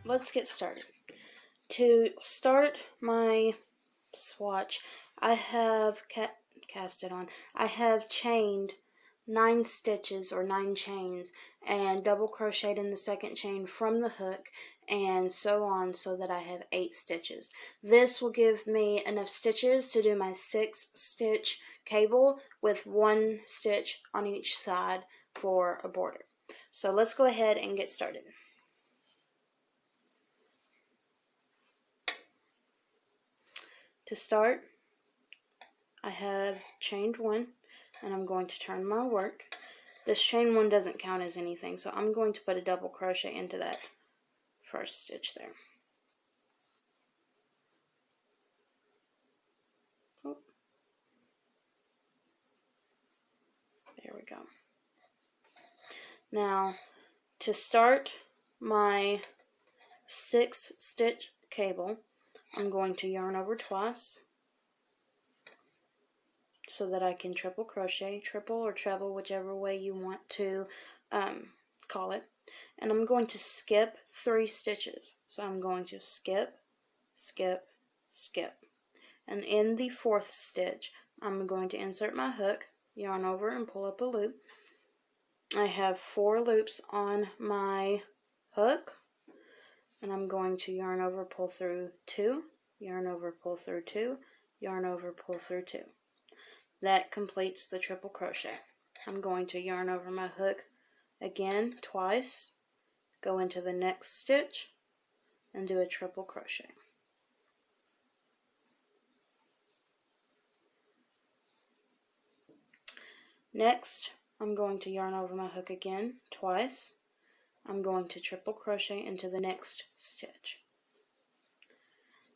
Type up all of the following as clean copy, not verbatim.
let's get started. To start my swatch, I have cast it on. I have chained 9 stitches or 9 chains and double crocheted in the second chain from the hook and so on, so that I have 8 stitches. This will give me enough stitches to do my 6-stitch cable with 1 stitch on each side for a border. So let's go ahead and get started. To start, I have chained 1 and I'm going to turn my work. This chain 1 doesn't count as anything, so I'm going to put a double crochet into that first stitch there. Oh. There we go. Now, to start my 6-stitch cable, I'm going to yarn over twice so that I can triple crochet, triple or treble, whichever way you want to call it. And I'm going to skip 3 stitches. So I'm going to skip, skip, skip. And in the 4th stitch, I'm going to insert my hook, yarn over and pull up a loop. I have 4 loops on my hook, and I'm going to yarn over, pull through 2, yarn over, pull through 2, yarn over, pull through 2. That completes the triple crochet. I'm going to yarn over my hook again twice, go into the next stitch, and do a triple crochet. Next, I'm going to yarn over my hook again twice. I'm going to triple crochet into the next stitch.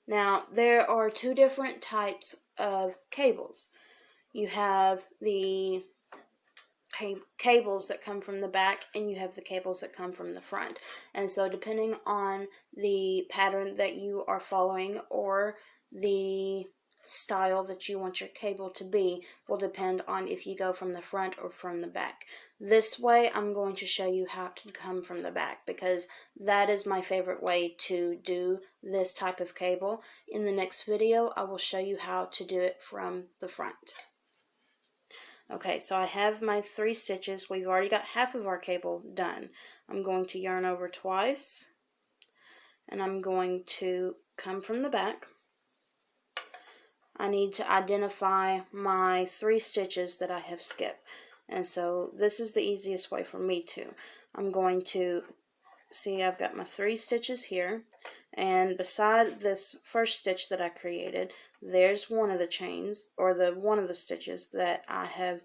Now, there are 2 different types of cables. You have the cables that come from the back, and you have the cables that come from the front. And so depending on the pattern that you are following or the style that you want your cable to be will depend on if you go from the front or from the back. This way I'm going to show you how to come from the back, because that is my favorite way to do this type of cable. In the next video I will show you how to do it from the front. Okay, so I have my 3 stitches. We've already got half of our cable done. I'm going to yarn over twice, and I'm going to come from the back. I need to identify my 3 stitches that I have skipped, and so this is the easiest way for me to. I'm going to see I've got my 3 stitches here, and beside this first stitch that I created, there's one of the chains, or one of the stitches that I have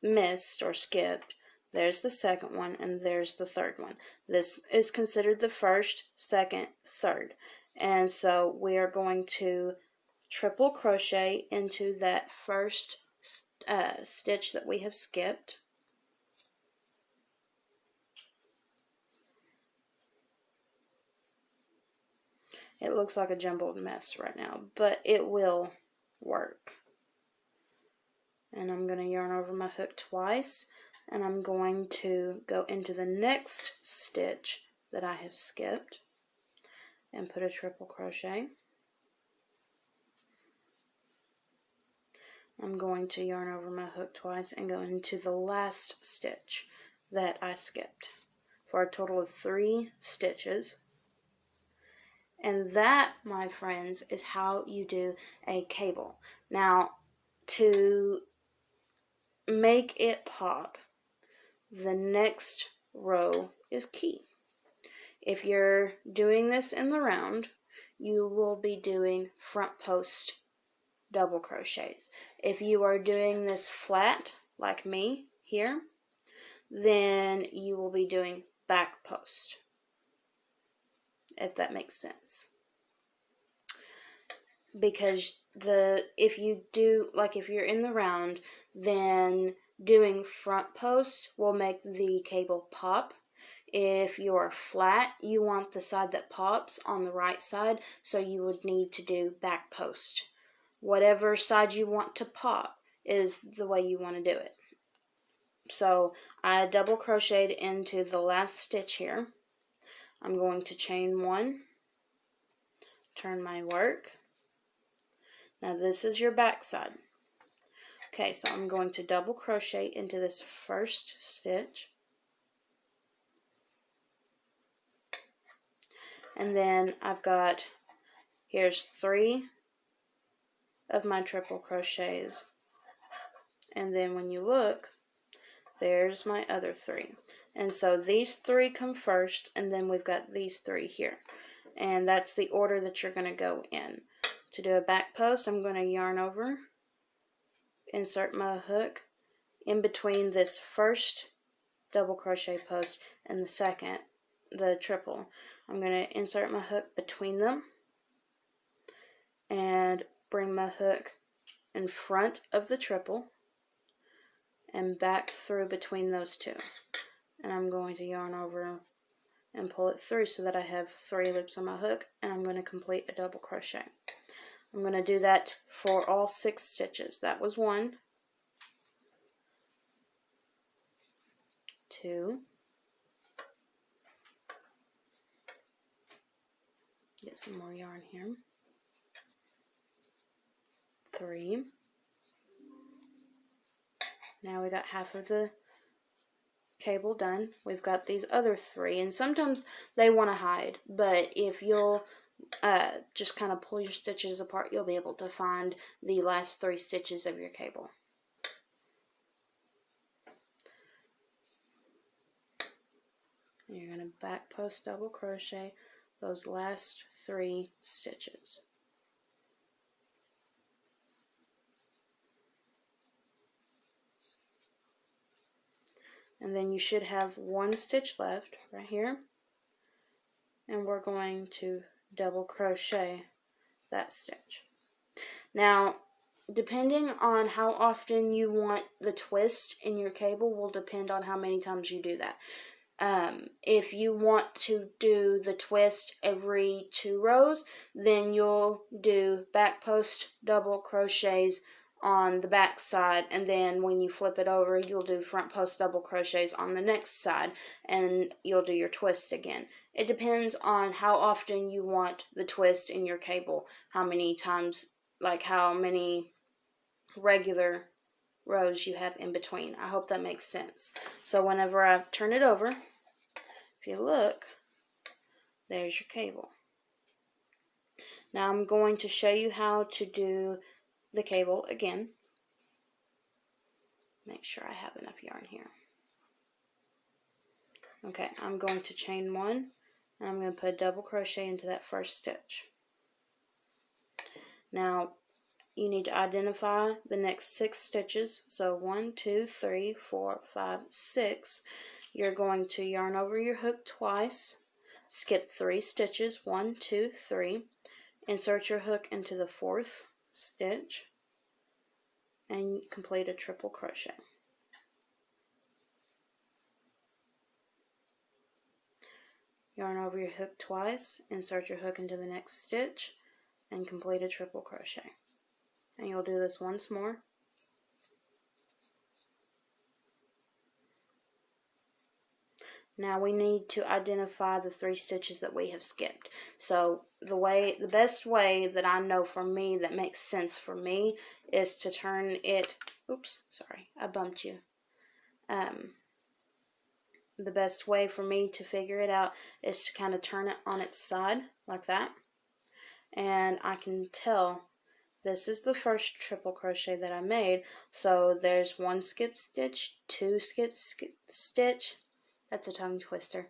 missed or skipped. There's the second one, and there's the third one. This is considered the first, second, third, and so we are going to triple crochet into that first stitch that we have skipped. It looks like a jumbled mess right now, but it will work. And I'm going to yarn over my hook twice, and I'm going to go into the next stitch that I have skipped and put a triple crochet. I'm going to yarn over my hook twice and go into the last stitch that I skipped for a total of 3 stitches. And that, my friends, is how you do a cable. Now, to make it pop, the next row is key. If you're doing this in the round, you will be doing front post double crochets. If you are doing this flat, like me here, then you will be doing back post, if that makes sense. Because if you're in the round, then doing front post will make the cable pop. If you're flat, you want the side that pops on the right side, so you would need to do back post. Whatever side you want to pop is the way you want to do it. So I double crocheted into the last stitch here. I'm going to chain 1, turn my work. Now this is your back side. Okay, so I'm going to double crochet into this first stitch. And then I've got, here's 3 of my triple crochets. And then when you look, there's my other 3. And so these 3 come first, and then we've got these 3 here. And that's the order that you're going to go in. To do a back post, I'm going to yarn over, insert my hook in between this first double crochet post and the second, the triple. I'm going to insert my hook between them and bring my hook in front of the triple and back through between those 2. And I'm going to yarn over and pull it through so that I have 3 loops on my hook, and I'm going to complete a double crochet. I'm going to do that for all 6 stitches. That was 1, 2, get some more yarn here, 3. Now we got half of the cable done. We've got these other 3, and sometimes they want to hide, but if you'll just kind of pull your stitches apart, you'll be able to find the last 3 stitches of your cable. And you're going to back post double crochet those last 3 stitches. And then you should have 1 stitch left right here, and we're going to double crochet that stitch. Now, depending on how often you want the twist in your cable will depend on how many times you do that. If you want to do the twist every 2 rows, then you'll do back post double crochets on the back side, and then when you flip it over, you'll do front post double crochets on the next side, and you'll do your twist again. It depends on how often you want the twist in your cable, how many times, like how many regular rows you have in between. I hope that makes sense. So whenever I turn it over, if you look, there's your cable. Now I'm going to show you how to do the cable again. Make sure I have enough yarn here. Okay, I'm going to chain 1, and I'm going to put a double crochet into that first stitch. Now you need to identify the next 6 stitches. So 1, 2, 3, 4, 5, 6. You're going to yarn over your hook twice, skip 3 stitches, 1, 2, 3, insert your hook into the 4th stitch, and complete a triple crochet. Yarn over your hook twice, insert your hook into the next stitch, and complete a triple crochet. And you'll do this once more. Now we need to identify the 3 stitches that we have skipped. So the best way that I know for me that makes sense for me is to turn it, oops, sorry, I bumped you. The best way for me to figure it out is to kind of turn it on its side like that. And I can tell this is the first triple crochet that I made. So there's 1 skip stitch, 2 skip stitch, that's a tongue twister,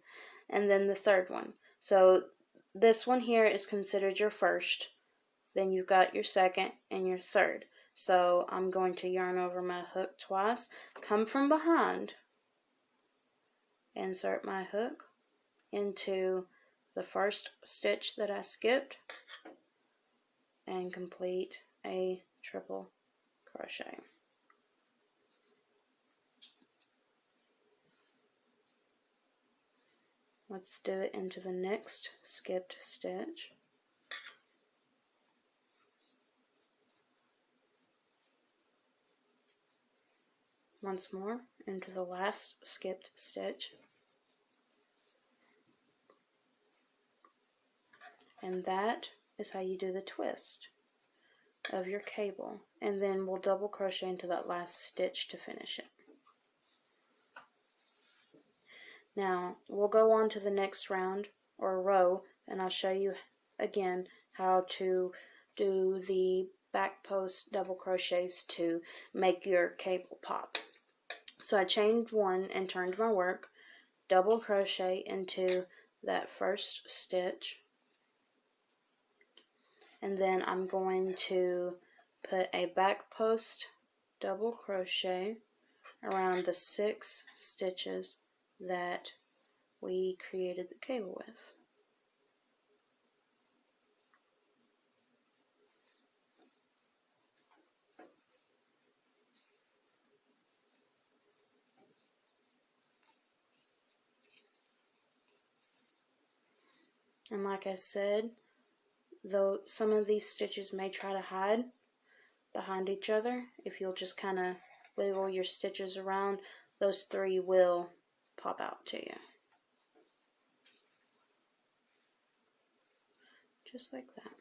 and then the 3rd one. So this one here is considered your first, then you've got your 2nd and your 3rd. So I'm going to yarn over my hook twice, come from behind, insert my hook into the first stitch that I skipped, and complete a triple crochet. Let's do it into the next skipped stitch. Once more into the last skipped stitch. And that is how you do the twist of your cable. And then we'll double crochet into that last stitch to finish it. Now we'll go on to the next round or row, and I'll show you again how to do the back post double crochets to make your cable pop. So I chained one and turned my work, double crochet into that first stitch, and then I'm going to put a back post double crochet around the 6 stitches that we created the cable with. And like I said, though some of these stitches may try to hide behind each other, if you'll just kind of wiggle your stitches around, those 3 will pop out to you. Just like that.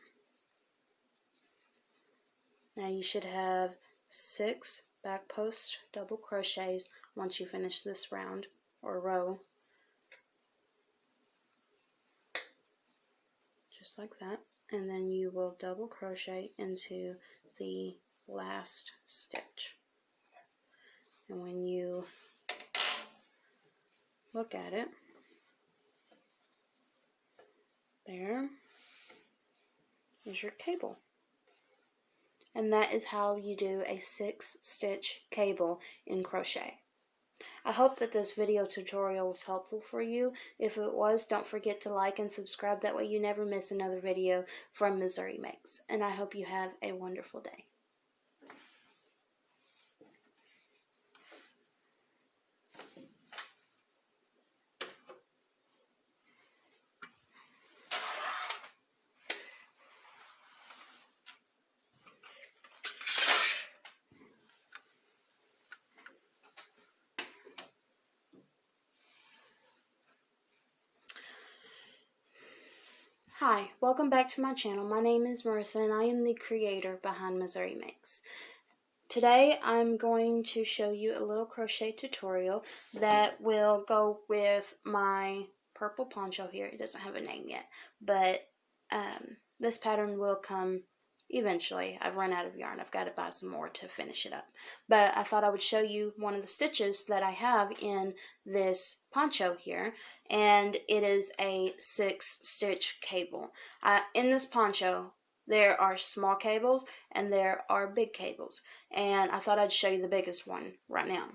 Now you should have 6 back post double crochets once you finish this round or row. Just like that. And then you will double crochet into the last stitch. And when you look at it, there is your cable. And that is how you do a 6-stitch cable in crochet. I hope that this video tutorial was helpful for you. If it was, don't forget to like and subscribe. That way you never miss another video from Missouri Makes. And I hope you have a wonderful day. Hi, welcome back to my channel. My name is Marissa and I am the creator behind Missouri Makes. Today I'm going to show you a little crochet tutorial that will go with my purple poncho here. It doesn't have a name yet, but this pattern will come eventually. I've run out of yarn. I've got to buy some more to finish it up. But I thought I would show you one of the stitches that I have in this poncho here, and it is a 6-stitch cable. In this poncho, there are small cables and there are big cables, and I thought I'd show you the biggest one right now.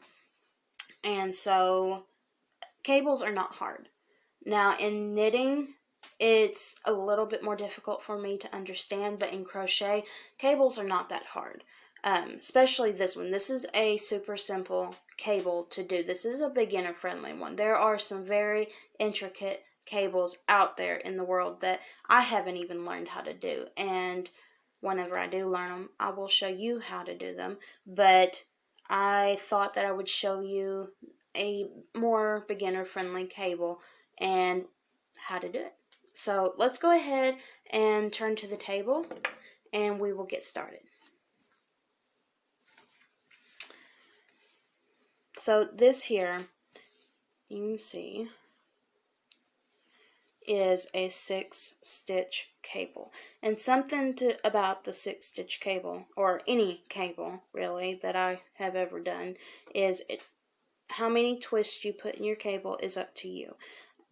And so cables are not hard. Now in knitting, it's a little bit more difficult for me to understand, but in crochet, cables are not that hard. Especially this one. This is a super simple cable to do. This is a beginner friendly one. There are some very intricate cables out there in the world that I haven't even learned how to do, and whenever I do learn them, I will show you how to do them. But I thought that I would show you a more beginner friendly cable and how to do it. So let's go ahead and turn to the table and we will get started. So this here, you can see, is a 6-stitch cable. And something about the 6-stitch cable, or any cable really that I have ever done, is how many twists you put in your cable is up to you.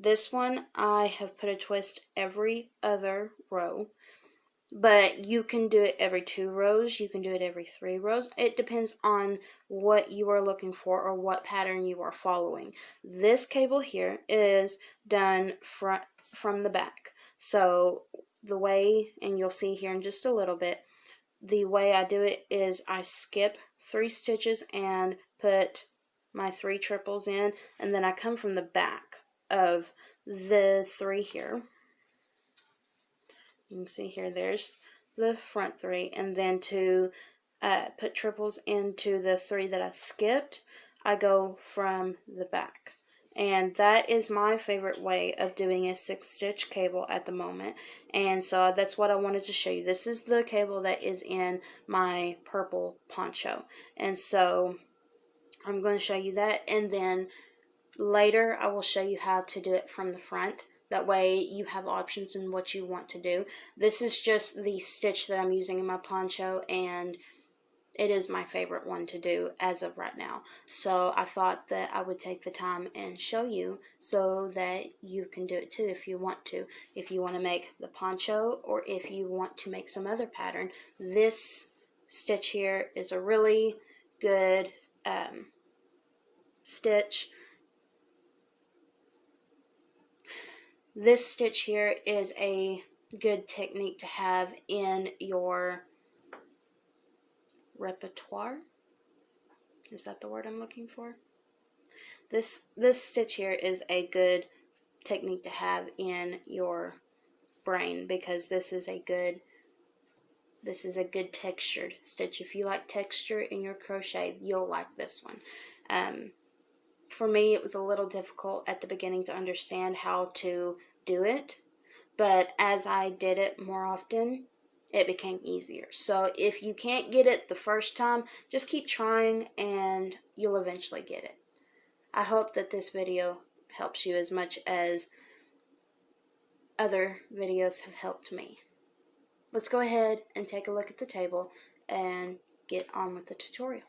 This one, I have put a twist every other row, but you can do it every 2 rows, you can do it every 3 rows. It depends on what you are looking for or what pattern you are following. This cable here is done from the back. So the way, and you'll see here in just a little bit, the way I do it is I skip 3 stitches and put my 3 triples in, and then I come from the back of the 3 here. You can see here, there's the front 3, and then to put triples into the 3 that I skipped, I go from the back. And that is my favorite way of doing a 6-stitch cable at the moment. And so that's what I wanted to show you. This is the cable that is in my purple poncho. And so I'm going to show you that, and then later I will show you how to do it from the front. That way you have options in what you want to do. This is just the stitch that I'm using in my poncho, and it is my favorite one to do as of right now. So I thought that I would take the time and show you so that you can do it too if you want to. If you want to make the poncho, or if you want to make some other pattern, this stitch here is a really good stitch. This stitch here is a good technique to have in your repertoire. Is that the word I'm looking for? This stitch here is a good technique to have in your brain, because this is a good textured stitch. If you like texture in your crochet, you'll like this one. For me, it was a little difficult at the beginning to understand how to do it, but as I did it more often, it became easier. So if you can't get it the first time, just keep trying and you'll eventually get it. I hope that this video helps you as much as other videos have helped me. Let's go ahead and take a look at the table and get on with the tutorial.